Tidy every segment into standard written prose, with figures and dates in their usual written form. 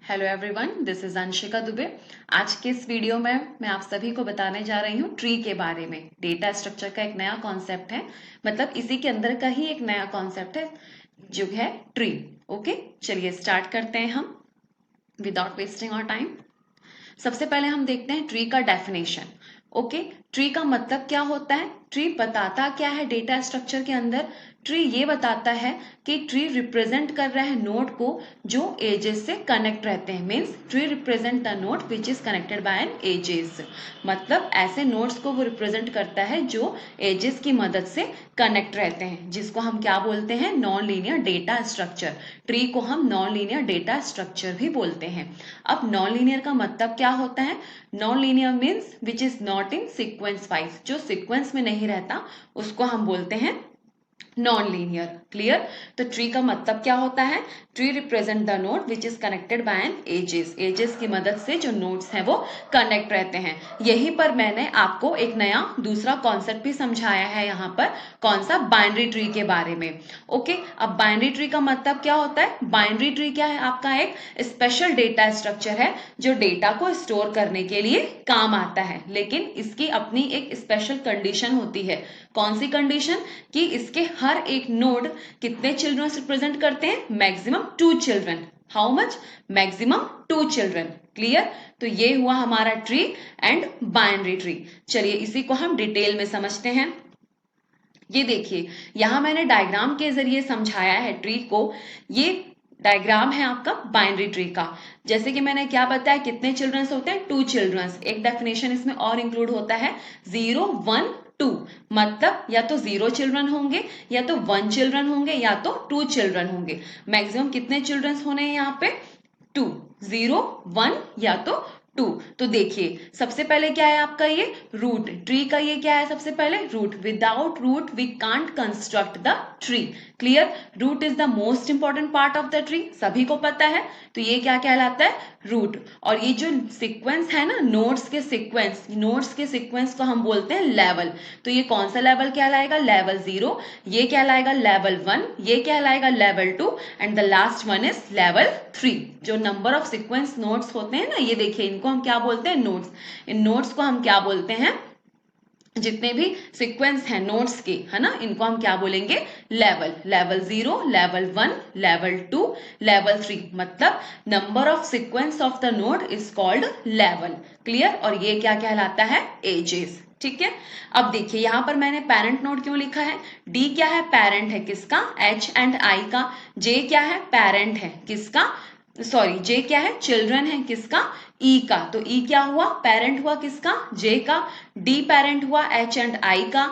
Hello everyone, this is Anshika Dubey. आज के इस वीडियो में मैं आप सभी को बताने जा रही हूँ ट्री के बारे में। डेटा स्ट्रक्चर का एक नया कॉन्सेप्ट है, मतलब इसी के अंदर का ही एक नया कॉन्सेप्ट है जो है ट्री। ओके, चलिए स्टार्ट करते हैं हम विदाउट वेस्टिंग आवर टाइम। सबसे पहले हम देखते हैं ट्री का डेफिनेशन। ओके, ट्री का मतलब क्या होता है? ट्री बताता क्या है डेटा स्ट्रक्चर के अंदर? ट्री ये बताता है कि ट्री रिप्रेजेंट कर रहा है नोड को जो एजेस से कनेक्ट रहते हैं। Means tree represent the node which is connected by an edges. मतलब ऐसे नोड्स को वो रिप्रेजेंट करता है जो एजेस की मदद से कनेक्ट रहते हैं, जिसको हम क्या बोलते हैं? Non linear data structure. Tree को हम नॉन लीनियर डेटा स्ट्रक्चर भी बोलते हैं। अब नॉन लीनियर का मतलब क्या होता है? Non linear means which is not in sequence wise. जो सीक्वेंस में नहीं रहता उसको हम बोलते हैं नॉन लीनियर। क्लियर? तो ट्री का मतलब क्या होता है? Tree represent the node which is connected by an edges. Edges की मदद से जो नोड्स हैं वो कनेक्ट रहते हैं। यहीं पर मैंने आपको एक नया दूसरा कॉन्सेप्ट भी समझाया है यहाँ पर। कौन सा? बाइनरी ट्री के बारे में। ओके, अब बाइनरी ट्री का मतलब क्या होता है? बाइनरी ट्री क्या है? आपका एक स्पेशल डेटा स्ट्रक्चर है जो डेटा को स्टोर करने के लिए काम आता है, लेकिन इसकी अपनी एक स्पेशल कंडीशन होती है। कौन सी कंडीशन? कि इसके हर एक नोड कितने चिल्ड्रन रिप्रेजेंट करते हैं? Maximum 2 children. How much? Maximum 2 children. Clear? तो ये हुआ हमारा ट्री एंड बाइनरी ट्री। चलिए इसी को हम डिटेल में समझते हैं। ये देखिए, यहां मैंने डायग्राम के जरिए समझाया है ट्री को। ये डायग्राम है आपका बाइनरी ट्री का। जैसे कि मैंने क्या बताया, कितने चिल्ड्रंस होते हैं? 2 चिल्ड्रंस। एक डेफिनेशन इसमें और इंक्लूड होता है, 0 1 2। मतलब या तो 0 चिल्ड्रन होंगे, या तो 1 चिल्ड्रन होंगे, या तो 2 चिल्ड्रन होंगे। मैक्सिमम कितने चिल्ड्रंस होने हैं यहाँ पे? 2। 0 1 या तो 2। तो देखिए, सबसे पहले क्या है आपका? ये रूट। ट्री का ये क्या है? सबसे पहले root. Without root we can't construct the tree. Clear? Root is the most important part of the tree, सभी को पता है। तो ये क्या कहलाता है? रूट। और ये जो सीक्वेंस है ना, नोड्स के सीक्वेंस, नोड्स के सीक्वेंस को हम बोलते हैं लेवल। तो ये कौन सा लेवल कहलाएगा? लेवल 0। ये कहलाएगा लेवल 1। ये कहलाएगा level 2 and the last one is level 3। जो नंबर ऑफ सीक्वेंस नोड्स होते हैं ना, ये देखिए, इनको हम क्या बोलते हैं? नोड्स। इन नोड्स को हम क्या बोलते हैं? जितने भी सीक्वेंस हैं नोड्स के, है ना, इनको हम क्या बोलेंगे? Level. Level 0, level 1, level 2, level 3। मतलब number of sequence of the node is called level. Clear? और ये क्या कहलाता है? एजेस। ठीक है। अब देखिए, यहां पर मैंने पेरेंट नोड क्यों लिखा है? डी क्या है? पेरेंट है किसका? एच एंड आई का। जे क्या है? पेरेंट है किसका? सॉरी, जे क्या है? चिल्ड्रन है किसका? ई का। तो ई क्या हुआ? पेरेंट हुआ किसका? जे का। डी पेरेंट हुआ एच एंड आई का।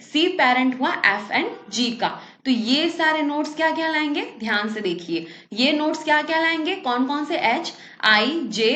सी पेरेंट हुआ एफ एंड जी का। तो ये सारे नोड्स क्या कहलाएंगे? ध्यान से देखिए, ये नोड्स क्या कहलाएंगे? कौन कौन से? H I J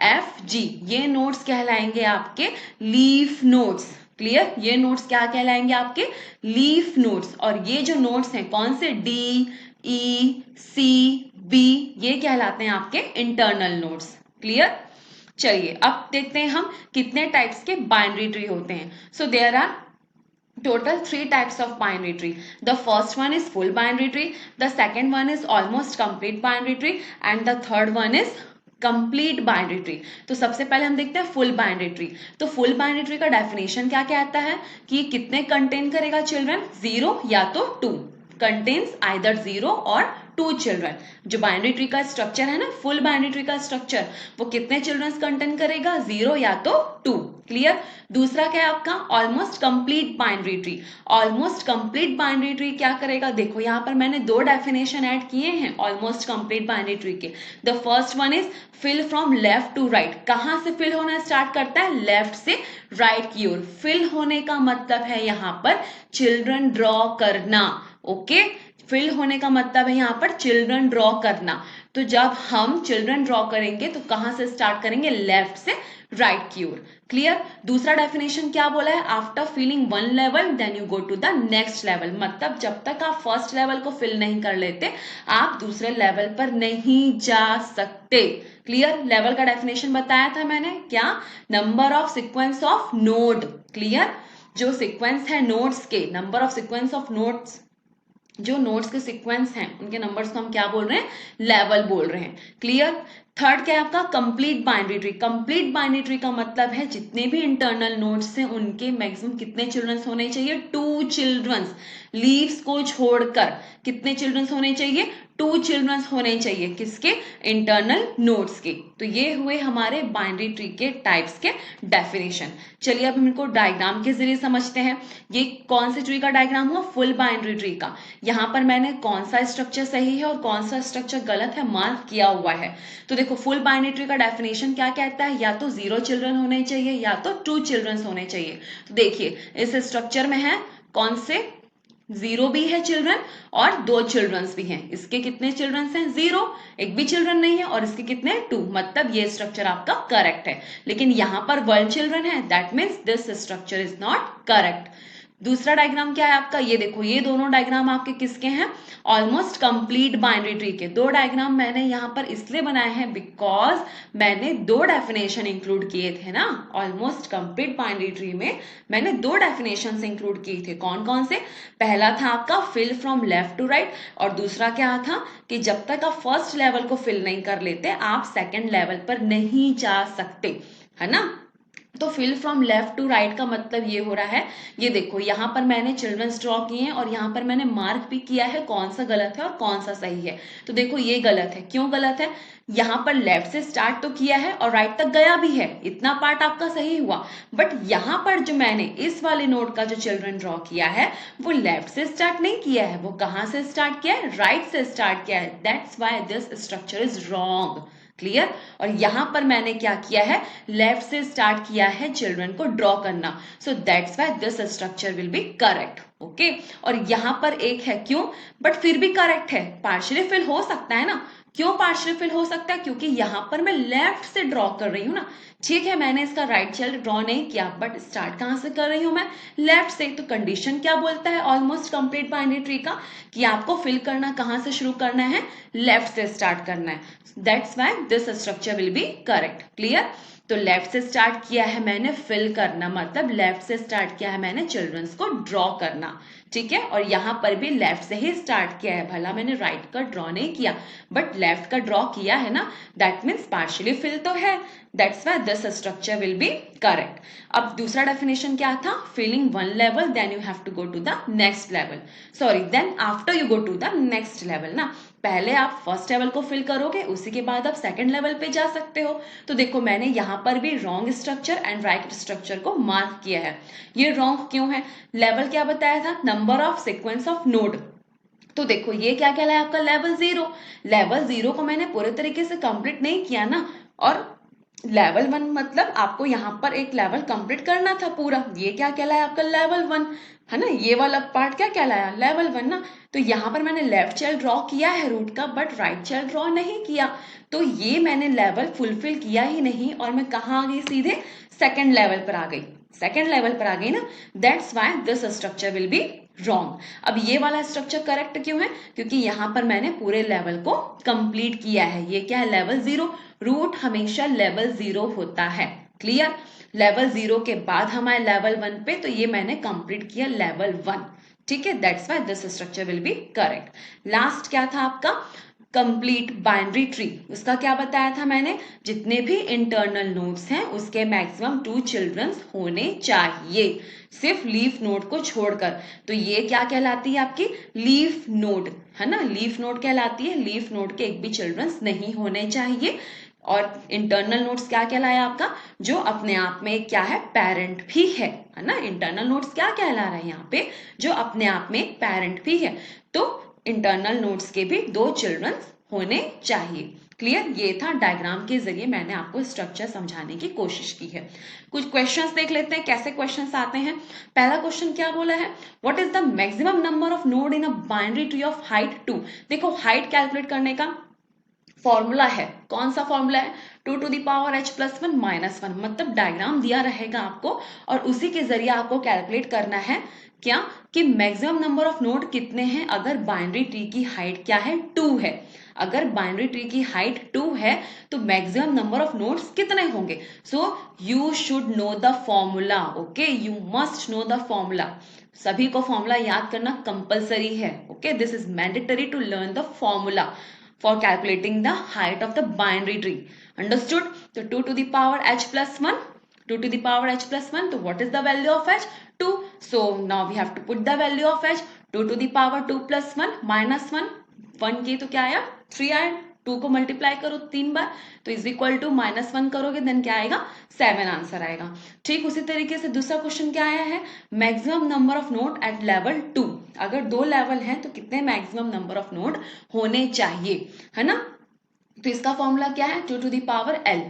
F G. ये नोड्स कहलाएंगे आपके लीफ नोड्स। क्लियर? ये नोड्स क्या कहलाएंगे? आपके लीफ नोड्स। और ये जो नोड्स हैं कौन से? डी ई सी बी, ये कहलाते हैं आपके इंटरनल नोड्स। क्लियर? चलिए अब देखते हैं हम कितने टाइप्स के बाइनरी ट्री होते हैं। So there are total 3 types of binary tree. The first one is full binary tree, the second one is almost complete binary tree, and the third one is complete binary tree. तो सबसे पहले हम देखते हैं full binary tree. तो full binary tree का definition क्या कहता है? कि कितने कंटेन करेगा चिल्ड्रन? 0 या तो 2। कंटेन्स आइदर 0 और 2 चिल्ड्रन। जो बाइनरी ट्री का स्ट्रक्चर है ना, फुल बाइनरी ट्री का स्ट्रक्चर, वो कितने चिल्ड्रन कंटेन करेगा? 0 या तो 2। क्लियर? दूसरा क्या है आपका? Almost complete binary tree. Almost complete binary tree क्या करेगा? देखो यहाँ पर मैंने 2 डेफिनेशन ऐड किए हैं ऑलमोस्ट कंप्लीट बाइनरी ट्री के। The first one is fill from left to right. कहां से फिल होना स्टार्ट करता है? लेफ्ट से राइट की ओर। फिल होने का मतलब है यहाँ पर चिल्ड्रन ड्रॉ करना। ओके, फिल होने का मतलब है यहाँ पर चिल्ड्रन ड्रॉ करना। तो जब हम चिल्ड्रन ड्रॉ करेंगे तो कहां से स्टार्ट करेंगे? लेफ्ट से राइट की ओर। क्लियर? दूसरा डेफिनेशन क्या बोला है? After filling one level then you go to the next level. मतलब जब तक आप फर्स्ट लेवल को फिल नहीं कर लेते, आप दूसरे लेवल पर नहीं जा सकते। क्लियर? लेवल का डेफिनेशन बताया था मैंने, क्या? Number of sequence of node. Clear? जो सीक्वेंस है नोड्स के, number of sequence of nodes जो नोड्स के सीक्वेंस हैं उनके नंबर्स को हम क्या बोल रहे हैं, लेवल बोल रहे हैं। क्लियर। थर्ड क्या है आपका, complete binary tree. Complete binary tree का मतलब है जितने भी इंटरनल नोड्स हैं उनके मैक्सिमम कितने चिल्ड्रंस होने चाहिए, 2 चिल्ड्रंस। लीव्स को छोड़कर कितने चिल्ड्रंस होने चाहिए, 2 चिल्ड्रंस होने चाहिए, किसके, इंटरनल नोड्स के। तो ये हुए हमारे बाइनरी ट्री के टाइप्स के डेफिनेशन। चलिए अब हम इनको डायग्राम के जरिए समझते हैं। ये कौन से ट्री का डायग्राम हुआ, फुल बाइनरी ट्री का। यहाँ पर मैंने कौन सा स्ट्रक्चर सही है और कौन सा स्ट्रक्चर गलत है मार्क किया हुआ है। तो देखो फुल बाइनरी ट्री का डेफिनेशन क्या कहता है, या तो 0 चिल्ड्रन होने चाहिए या तो 2 चिल्ड्रन होने चाहिए। तो देखिए इस स्ट्रक्चर में है कौन से, 0 भी है चिल्ड्रन और 2 चिल्ड्रंस भी हैं। इसके कितने चिल्ड्रंस हैं, 0, एक भी चिल्ड्रन नहीं है, और इसके कितने, 2, मतलब ये स्ट्रक्चर आपका करेक्ट है। लेकिन यहां पर 1 चिल्ड्रन है, that means this structure is not correct. दूसरा डायग्राम क्या है आपका, ये देखो ये दोनों डायग्राम आपके किसके हैं, ऑलमोस्ट कंप्लीट बाइनरी ट्री के। 2 डायग्राम मैंने यहाँ पर इसलिए बनाए हैं बिकॉज मैंने 2 डेफिनेशन इंक्लूड किए थे ना। ऑलमोस्ट कंप्लीट बाइनरी ट्री में मैंने 2 डेफिनेशन इंक्लूड किए थे। कौन कौन से, पहला था आपका fill from left to right, और दूसरा क्या था कि जब तक आप फर्स्ट लेवल को फिल नहीं कर लेते आप सेकेंड लेवल पर नहीं जा सकते, है ना। तो fill from left to right का मतलब ये हो रहा है, ये देखो यहाँ पर मैंने चिल्ड्रंस ड्रॉ किए हैं और यहाँ पर मैंने मार्क भी किया है कौन सा गलत है और कौन सा सही है। तो देखो ये गलत है, क्यों गलत है, यहाँ पर लेफ्ट से स्टार्ट तो किया है और राइट तक गया भी है, इतना पार्ट आपका सही हुआ। बट यहाँ पर जो मैंने इस वाले नोड का जो चिल्ड्रन ड्रॉ किया है वो लेफ्ट से स्टार्ट नहीं किया है, वो कहाँ से स्टार्ट किया है, राइट से स्टार्ट किया है। That's why this structure is wrong. Clear. और यहां पर मैंने क्या किया है, लेफ्ट से स्टार्ट किया है चिल्ड्रन को ड्रॉ करना, so that's why this structure will be correct. Okay. और यहां पर एक है क्यों, बट फिर भी करेक्ट है, पार्शियली फिल हो सकता है ना। क्यों पार्शियली फिल हो सकता है, क्योंकि यहां पर मैं लेफ्ट से ड्रॉ कर रही हूं ना। ठीक है मैंने इसका राइट चाइल्ड ड्रॉ नहीं किया, बट स्टार्ट कहां से कर रही हूं मैं, लेफ्ट से। तो कंडीशन क्या बोलता है ऑलमोस्ट कंप्लीट बाइनरी ट्री का, कि आपको फिल करना कहां से शुरू करना है, लेफ्ट से स्टार्ट करना है। That's why this structure will be correct. Clear. तो लेफ्ट से स्टार्ट किया है मैंने फिल करना, मतलब लेफ्ट से स्टार्ट किया है मैंने चिल्ड्रंस को ड्रॉ करना। ठीक है। और यहां पर भी लेफ्ट से ही स्टार्ट किया है, भला मैंने राइट का ड्रॉ नहीं किया बट लेफ्ट का ड्रॉ किया है ना, दैट मीन्स पार्शियली फिल तो है। That's why this structure will be correct. अब दूसरा डेफिनेशन क्या था, filling 1 level then you have to go to the next level, sorry then after you go to the next level ना। पहले आप first level को फिल करोगे, उसी के बाद आप सेकंड लेवल पे जा सकते हो। तो देखो मैंने यहाँ पर भी wrong structure and right structure को मार्क किया है। ये रॉन्ग क्यों है, लेवल क्या बताया था, number of sequence of node. तो देखो ये क्या कहलाया आपका, लेवल 0। लेवल 0 को मैंने पूरे तरीके से कंप्लीट नहीं किया ना, और लेवल 1 मतलब आपको यहाँ पर एक लेवल कंप्लीट करना था पूरा, ये क्या कहलाया आपका, लेवल 1, है ना। ये वाला पार्ट क्या कहलाया, लेवल 1 ना। तो यहाँ पर मैंने लेफ्ट चाइल्ड ड्रॉ किया है रूट का, बट राइट चाइल्ड ड्रॉ नहीं किया, तो ये मैंने लेवल फुलफिल किया ही नहीं, और मैं कहाँ आ गई, सीधे सेकेंड लेवल पर आ गई, सेकेंड लेवल पर आ गई ना। That's why this structure will be wrong. अब ये वाला स्ट्रक्चर करेक्ट क्यों है, क्योंकि यहाँ पर मैंने पूरे लेवल को कंप्लीट किया है। ये क्या है, लेवल 0। रूट हमेशा लेवल 0 होता है। क्लियर। लेवल 0 के बाद हमारे लेवल 1 पे, तो ये मैंने कंप्लीट किया लेवल 1। ठीक है। That's why this structure will be correct. Last क्या था आपका, कंप्लीट बाइनरी ट्री। उसका क्या बताया था मैंने, जितने भी इंटरनल नोड्स हैं उसके मैक्सिमम 2 चिल्ड्रंस होने चाहिए, सिर्फ लीफ नोड को छोड़कर। तो ये क्या कहलाती है आपकी, लीफ नोड, है ना। लीफ नोड कहलाती है, लीफ नोड के एक भी चिल्ड्रंस नहीं होने चाहिए। और इंटरनल नोड्स क्या कहलाया आपका, जो अपने आप में क्या है, पेरेंट भी है ना। इंटरनल नोड्स क्या कहला रहा है यहाँ पे, जो अपने आप में पेरेंट भी है। तो इंटरनल नोड्स के भी 2 चिल्ड्रंस होने चाहिए। क्लियर। ये था डायग्राम के जरिए मैंने आपको स्ट्रक्चर समझाने की कोशिश की है। कुछ क्वेश्चंस देख लेते हैं कैसे क्वेश्चंस आते हैं। पहला क्वेश्चन क्या बोला है, what is the maximum number of node in a binary tree of height 2। देखो हाइट कैलकुलेट करने का फॉर्मूला है, कौन सा फॉर्मूला है, 2 to the power h plus 1 minus 1, मतलब डायग्राम दिया रहेगा आपको और उसी के जरिए आपको कैलकुलेट करना है क्या, कि मैक्सिमम नंबर ऑफ नोड कितने हैं अगर बाइनरी ट्री की हाइट क्या है, 2 है। अगर बाइनरी ट्री की हाइट 2 है तो मैक्सिमम नंबर ऑफ नोड्स कितने होंगे। So you should know the formula, okay, you must know the formula. सभी को फॉर्मूला याद करना कंपलसरी है. Okay, this is mandatory to learn the formula for calculating the height of the binary tree. Understood? तो 2 to the power h plus 1, 2 to the power h plus 1. So what is the value of h? 2. So now we have to put the value of h. 2 to the power 2 plus 1 minus 1. 1 की तो क्या आया? 3 आया. 2 को multiply करो 3 बार तो is equal to -1 करोगे then क्या आएगा? 7 आंसर आएगा. ठीक उसी तरीके से दूसरा क्वेश्चन क्या आया है? Maximum number of node at level 2. अगर 2 लेवल है तो कितने मैक्सिमम नंबर ऑफ नोड होने चाहिए, है ना? तो इसका फॉर्मूला क्या है? 2 to the power l.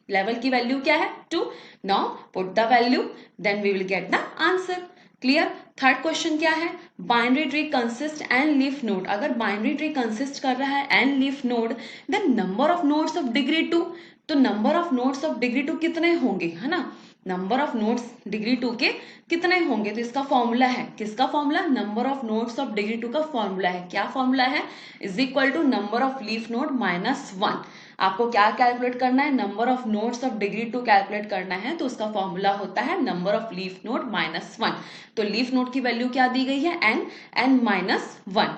Level की वैल्यू क्या है? 2. Now put the value then we will get the answer. Clear? Third question क्या है? Binary tree consist and leaf node. अगर बाइनरी ट्री कंसिस्ट कर रहा है and leaf node then number of nodes of degree 2. तो number of nodes of degree 2 कितने होंगे, है ना? नंबर ऑफ नोड्स डिग्री 2 के कितने होंगे? तो इसका फॉर्मूला है, किसका formula? Number of nodes of degree 2 का फॉर्मूला है. क्या फॉर्मूला है? Is equal to number of leaf node -1. आपको क्या कैलकुलेट करना है? Number of nodes of degree 2 calculate करना है तो उसका फॉर्मूला होता है नंबर ऑफ लीफ नोड -1. तो लीफ नोड की वैल्यू क्या दी गई है? n-1.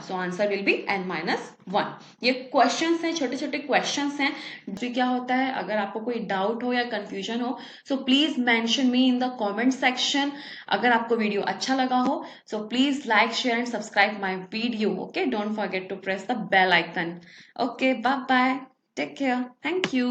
So answer will be n-1. ये क्वेश्चंस हैं, छोटे छोटे क्वेश्चंस हैं. तो क्या होता है, अगर आपको कोई डाउट हो या कंफ्यूजन हो so please mention me in the comment section. अगर आपको वीडियो अच्छा लगा हो so please like, share and subscribe my video. Okay, don't forget to press the bell icon. Okay, bye bye. Take care. Thank you.